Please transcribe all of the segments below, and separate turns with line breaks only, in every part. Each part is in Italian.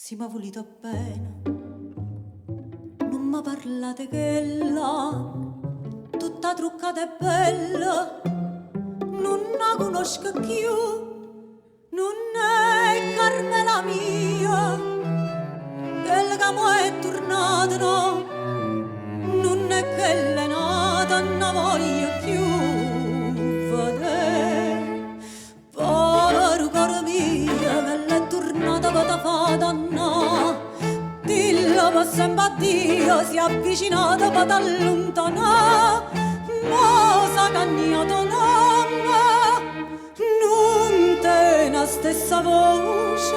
Si m'ha volito bene, non mi parlate che là, tutta truccata e bella, non la conosco più, non è Carmela mia, quella che mo è tornata, no, non è quella nata, non la voglio più vedere. Povero caro mio, quella è tornata vada fata, no, dillo per sempre addio, si è avvicinata vada allontanare, mo sa cagnato nonna, non te la stessa voce,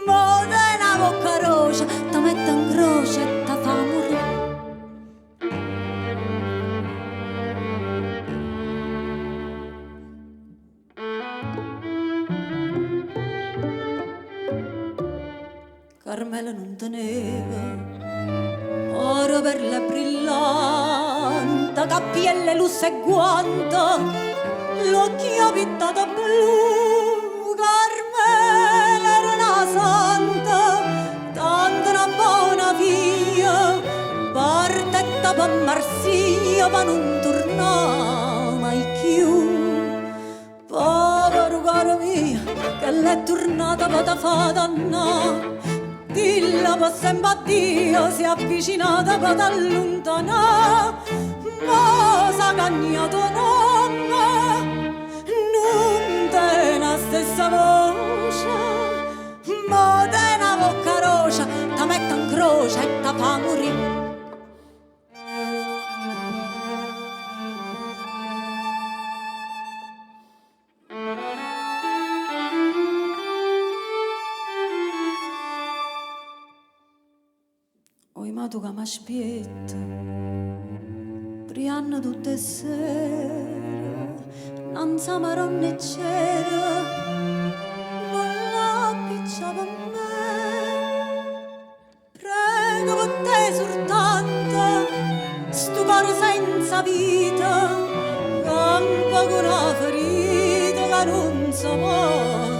mo te la bocca rosa, ti mette in croce e ti fa morire. Carmela non teneva oro per le brillante, cappielle, lusse e guanta, l'occhio pittato blu. Carmela era una santa, tanto una buona figlia, partetta per Marsiglia, ma non tornava mai più. Povero caro mio, che l'è tornata vada fata, no, dilla per sempre addio, si è avvicinata per allontanare, ma s'ha cagnato nonna, non te la stessa voce, ma te una bocca rosa, ti mette in croce e ti fa morire. Ma tu che mi aspetti, prianno tutte le sere, non saprò né c'era, non la piccia per me. Prego per te soltanto, sto cuore senza vita, campa con una ferita che non si può